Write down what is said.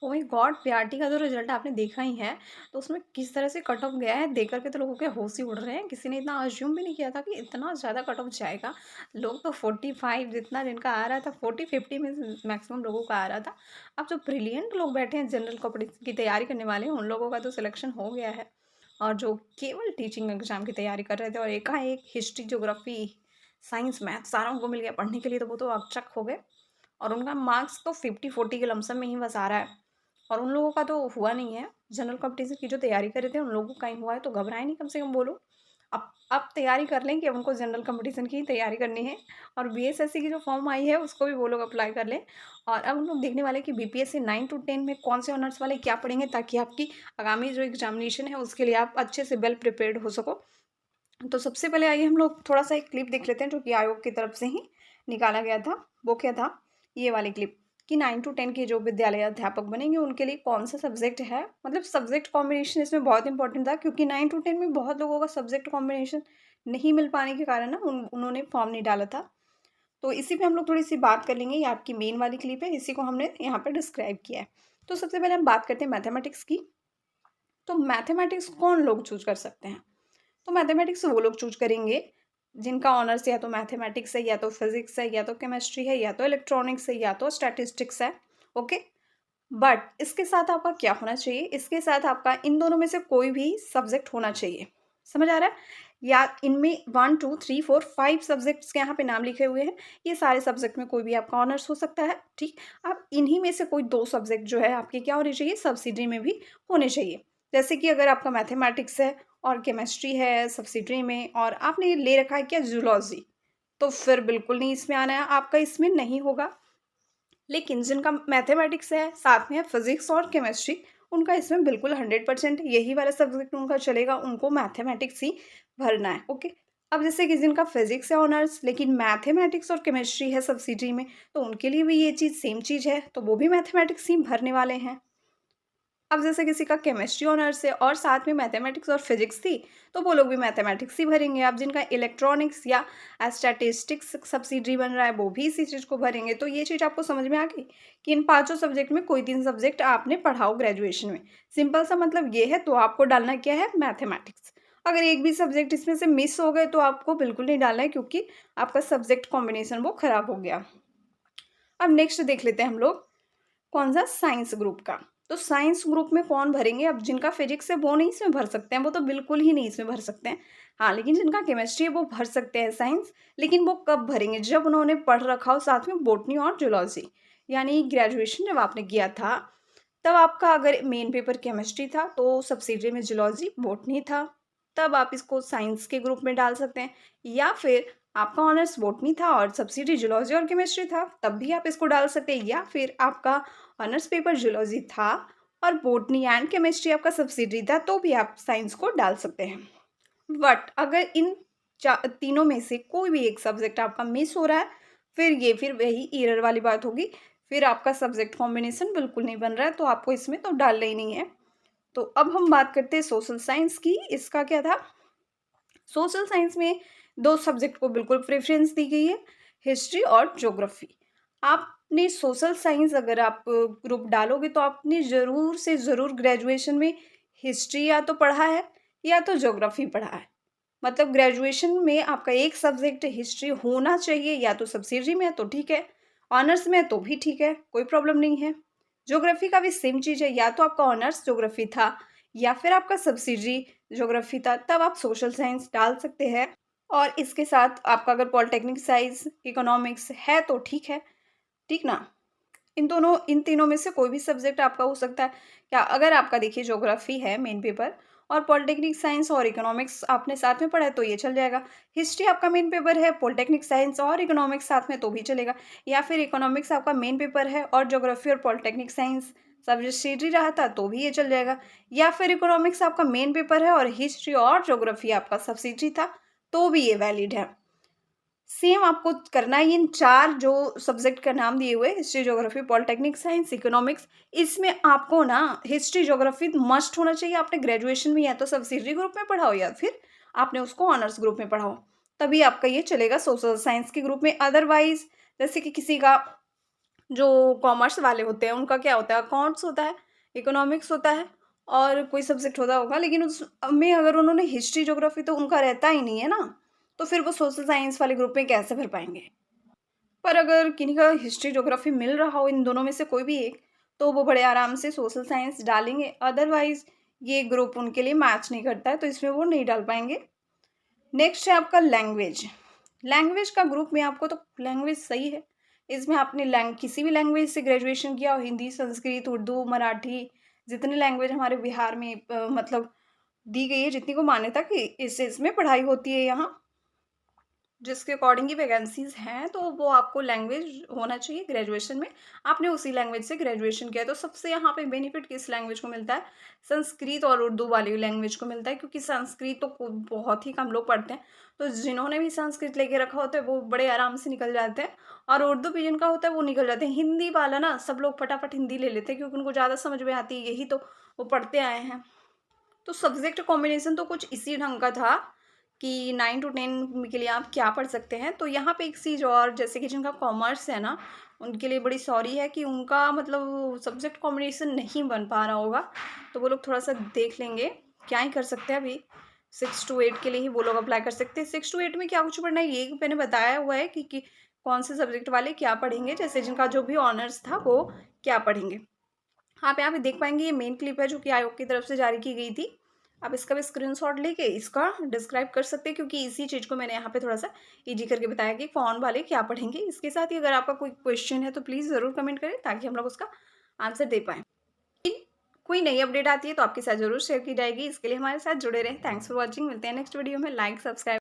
Oh my God! PRT का तो result आपने देखा ही है, तो उसमें किस तरह से कट ऑफ गया है, देख कर के तो लोगों के होश ही उड़ रहे हैं। किसी ने इतना अज़्यूम भी नहीं किया था कि इतना ज़्यादा कट ऑफ जाएगा। लोग तो 45 जितना जिनका आ रहा था, 40-50 में मैक्सिमम लोगों का आ रहा था। अब जो ब्रिलियंट लोग बैठे हैं जनरल कॉम्पिटिशन की तैयारी करने वाले हैं, उन लोगों का तो सिलेक्शन हो गया है। और जो केवल टीचिंग एग्ज़ाम की तैयारी कर रहे थे और एकाएक हिस्ट्री, ज्योग्राफ़ी, साइंस, मैथ सारा उनको मिल गया पढ़ने के लिए, तो वो तो अकचक हो गए। और उनका मार्क्स तो 50-40 के लमसम में ही बस आ रहा है। और उन लोगों का तो हुआ नहीं है, जनरल कॉम्पिटिशन की जो तैयारी कर रहे थे उन लोगों का ही हुआ है, तो घबराएँ नहीं कम से कम वो लोग। अब तैयारी कर लें कि अब उनको जनरल कॉम्पिटिशन की ही तैयारी करनी है और बीएसएससी की जो फॉर्म आई है उसको भी वो लोग अप्लाई कर लें। और अब हम लोग देखने वाले हैं कि बीपीएससी 9 टू 10 में कौन से ऑनर्स वाले क्या पढ़ेंगे ताकि आपकी आगामी जो एग्ज़ामिनेशन है उसके लिए आप अच्छे से वेल प्रिपेयर्ड हो सको। तो सबसे पहले आइए हम लोग थोड़ा-सा एक क्लिप देख लेते हैं जो कि आयोग की तरफ से ही निकाला गया था। वो क्या था? ये वाली क्लिप कि 9 टू 10 के जो विद्यालय अध्यापक बनेंगे उनके लिए कौन-सा सब्जेक्ट है, मतलब सब्जेक्ट कॉम्बिनेशन इसमें बहुत इंपॉर्टेंट था क्योंकि 9 टू 10 में बहुत लोगों का सब्जेक्ट कॉम्बिनेशन नहीं मिल पाने के कारण ना उन्होंने फॉर्म नहीं डाला था। तो इसी पे हम लोग थोड़ी-सी बात कर लेंगे, ये आपकी मेन वाली क्लिप है, इसी को हमने यहाँ पे डिस्क्राइब किया है। तो सबसे पहले हम बात करते हैं मैथमेटिक्स की। तो मैथमेटिक्स कौन लोग चूज़ कर सकते हैं? तो मैथमेटिक्स वो लोग चूज़ करेंगे जिनका ऑनर्स या तो मैथमेटिक्स है, या तो फिज़िक्स है, या तो केमिस्ट्री है, या तो इलेक्ट्रॉनिक्स है, या तो स्टैटिस्टिक्स है। ओके? बट इसके साथ आपका क्या होना चाहिए? इसके साथ आपका इन दोनों में से कोई भी सब्जेक्ट होना चाहिए। समझ आ रहा है? या इनमें 1, 2, 3, 4, 5 सब्जेक्ट्स के यहाँ पे नाम लिखे हुए हैं। ये सारे सब्जेक्ट में कोई भी आपका ऑनर्स हो सकता है, ठीक? अब इन्हीं में से कोई 2 सब्जेक्ट जो है आपके क्या होने चाहिए? सब्सिडी में भी होने चाहिए। जैसे कि अगर आपका मैथमेटिक्स है और केमिस्ट्री है सब्सिडरी में और आपने ले रखा है क्या ज़ूलॉजी, तो फिर बिल्कुल नहीं इसमें आना है, आपका इसमें नहीं होगा। लेकिन जिनका मैथमेटिक्स है, साथ में है फिज़िक्स और केमिस्ट्री, उनका इसमें बिल्कुल 100% यही वाला सब्जेक्ट उनका चलेगा, उनको मैथमेटिक्स ही भरना है, ओके। अब जैसे कि जिनका फिज़िक्स है ऑनर्स लेकिन मैथमेटिक्स और केमिस्ट्री है सब्सिडी में, तो उनके लिए भी ये चीज़ सेम चीज़ है, तो वो भी मैथमेटिक्स ही भरने वाले हैं। अब जैसे किसी का केमिस्ट्री ऑनर्स है और साथ में मैथमेटिक्स और फिजिक्स थी, तो वो लोग भी मैथमेटिक्स ही भरेंगे। अब जिनका इलेक्ट्रॉनिक्स या स्टैटिस्टिक्स सब्सिडरी बन रहा है, वो भी इसी चीज़ को भरेंगे। तो ये चीज़ आपको समझ में आ गई कि इन पाँचों सब्जेक्ट में कोई 3 सब्जेक्ट आपने पढ़ाओ ग्रेजुएशन में। सिंपल सा मतलब ये है, तो आपको डालना क्या है? मैथमेटिक्स। अगर एक भी सब्जेक्ट इसमें से मिस हो गए, तो आपको बिल्कुल नहीं डालना है क्योंकि आपका सब्जेक्ट कॉम्बिनेशन वो खराब हो गया। अब नेक्स्ट देख लेते हैं हम लोग कौन-सा साइंस ग्रुप का। तो साइंस ग्रुप में कौन भरेंगे? अब जिनका फिजिक्स है वो नहीं इसमें भर सकते हैं, वो तो बिल्कुल ही नहीं इसमें भर सकते हैं। हाँ, लेकिन जिनका केमिस्ट्री है वो भर सकते हैं साइंस, लेकिन वो कब भरेंगे? जब उन्होंने पढ़ रखा हो साथ में बॉटनी और जूलॉजी। यानी ग्रेजुएशन जब आपने किया था, तब आपका अगर मेन पेपर केमिस्ट्री था तो सब्सिडियरी में जूलॉजी, बॉटनी था, तब आप इसको साइंस के ग्रुप में डाल सकते हैं। या फिर आपका ऑनर्स बॉटनी था और सब्सिडी जूलॉजी और केमिस्ट्री था, तब भी आप इसको डाल सकते हैं। या फिर आपका ऑनर्स पेपर जूलॉजी था और बॉटनी एंड केमिस्ट्री आपका सब्सिडी था, तो भी आप साइंस को डाल सकते हैं। बट अगर इन तीनों में से कोई भी एक सब्जेक्ट आपका मिस हो रहा है, फिर वही एरर वाली बात होगी। फिर आपका सब्जेक्ट कॉम्बिनेशन बिल्कुल नहीं बन रहा है, तो आपको इसमें तो डालना ही नहीं है। तो अब हम बात करते हैं सोशल साइंस की। इसका क्या था? सोशल साइंस में 2 सब्जेक्ट को बिल्कुल प्रेफ़रेंस दी गई है, हिस्ट्री और ज्योग्राफ़ी। आपने सोशल साइंस अगर आप ग्रुप डालोगे तो आपने ज़रूर से ज़रूर ग्रेजुएशन में हिस्ट्री या तो पढ़ा है या तो ज्योग्राफ़ी पढ़ा है। मतलब ग्रेजुएशन में आपका एक सब्जेक्ट हिस्ट्री होना चाहिए, या तो सब्सिडरी में है तो ठीक है, ऑनर्स में है तो भी ठीक है, कोई प्रॉब्लम नहीं है। ज्योग्राफ़ी का भी सेम चीज़ है, या तो आपका ऑनर्स ज्योग्राफ़ी था या फिर आपका सब्सिडरी ज्योग्राफ़ी था, तब आप सोशल साइंस डाल सकते हैं। और इसके साथ आपका अगर पॉलिटेक्निक साइंस, इकोनॉमिक्स है तो ठीक है, ठीक ना? इन तीनों में से कोई भी सब्जेक्ट आपका हो सकता है। क्या अगर आपका देखिए ज्योग्राफी है मेन पेपर और पॉलिटेक्निक साइंस और इकोनॉमिक्स आपने साथ में पढ़ा है तो ये चल जाएगा। हिस्ट्री आपका मेन पेपर है, पॉलिटेक्निक साइंस और इकोनॉमिक्स साथ में तो भी चलेगा। या फिर इकोनॉमिक्स आपका मेन पेपर है और ज्योग्राफी और पॉलिटेक्निक साइंस सब्सिडरी रहा था तो भी ये चल जाएगा। या फिर इकोनॉमिक्स आपका मेन पेपर है और हिस्ट्री और ज्योग्राफी आपका सब्सिडरी था, तो भी ये वैलिड है। सेम आपको करना है इन 4 जो सब्जेक्ट का नाम दिए हुए history, geography, polytechnic science, economics. इसमें आपको ना हिस्ट्री, ज्योग्राफी मस्ट होना चाहिए। आपने ग्रेजुएशन में या तो सब्सिडरी ग्रुप में पढ़ा हो या फिर आपने उसको ऑनर्स ग्रुप में पढ़ा हो, तभी आपका ये चलेगा सोशल साइंस के ग्रुप में। अदरवाइज जैसे कि किसी का जो कॉमर्स वाले होते हैं उनका क्या होता है, अकाउंट्स होता है, इकोनॉमिक्स होता है और कोई सब्जेक्ट होता होगा, लेकिन उसमें अगर उन्होंने हिस्ट्री ज्योग्राफी तो उनका रहता ही नहीं है ना, तो फिर वो सोशल साइंस वाले ग्रुप में कैसे भर पाएंगे। पर अगर किन्हीं का हिस्ट्री ज्योग्राफी मिल रहा हो इन दोनों में से कोई भी एक, तो वो बड़े आराम से सोशल साइंस डालेंगे, अदरवाइज ये ग्रुप उनके लिए मैच नहीं करता है तो इसमें वो नहीं डाल पाएंगे। नेक्स्ट है आपका लैंग्वेज। लैंग्वेज का ग्रुप में आपको तो लैंग्वेज सही है, इसमें आपने किसी भी लैंग्वेज से ग्रेजुएशन किया हो, हिंदी, संस्कृत, उर्दू, मराठी, जितनी लैंग्वेज हमारे बिहार में मतलब दी गई है, जितनी को मान्यता की इस इसमें पढ़ाई होती है यहाँ, जिसके अकॉर्डिंग ही वैकेंसीज हैं, तो वो आपको लैंग्वेज होना चाहिए ग्रेजुएशन में। आपने उसी लैंग्वेज से ग्रेजुएशन किया है, तो सबसे यहाँ पे बेनिफिट किस लैंग्वेज को मिलता है, संस्कृत और उर्दू वाली लैंग्वेज को मिलता है, क्योंकि संस्कृत तो बहुत ही कम लोग पढ़ते हैं, तो जिन्होंने भी संस्कृत लेके रखा होता है वो बड़े आराम से निकल जाते हैं, और उर्दू भी जिनका होता है वो निकल जाते हैं। हिंदी वाला ना सब लोग फटाफट हिंदी ले लेते हैं क्योंकि उनको ज़्यादा समझ में आती है, यही तो वो पढ़ते आए हैं। तो सब्जेक्ट कॉम्बिनेशन तो कुछ इसी ढंग का था कि 9 टू 10 के लिए आप क्या पढ़ सकते हैं। तो यहाँ पे एक चीज़ और, जैसे कि जिनका कॉमर्स है ना, उनके लिए बड़ी सॉरी है कि उनका मतलब सब्जेक्ट कॉम्बिनेशन नहीं बन पा रहा होगा, तो वो लोग थोड़ा सा देख लेंगे, क्या ही कर सकते हैं अभी। 6 to 8 के लिए ही वो लोग अप्लाई कर सकते हैं। 6 to 8 में क्या कुछ पढ़ना है ये मैंने बताया हुआ है कि कौन से सब्जेक्ट वाले क्या पढ़ेंगे, जैसे जिनका जो भी ऑनर्स था वो क्या पढ़ेंगे। आप यहाँ पे देख पाएंगे ये मेन क्लिप है जो कि आयोग की तरफ से जारी की गई थी। आप इसका भी स्क्रीनशॉट लेके इसका डिस्क्राइब कर सकते हैं, क्योंकि इसी चीज़ को मैंने यहाँ पे थोड़ा सा इजी करके बताया कि कौन वाले क्या पढ़ेंगे। इसके साथ ही अगर आपका कोई क्वेश्चन है तो प्लीज़ ज़रूर कमेंट करें ताकि हम लोग उसका आंसर दे पाएँ। कोई नई अपडेट आती है तो आपके साथ ज़रूर शेयर की जाएगी। इसके लिए हमारे साथ जुड़े रहें। Thanks for watching. मिलते हैं नेक्स्ट वीडियो में। Like, subscribe.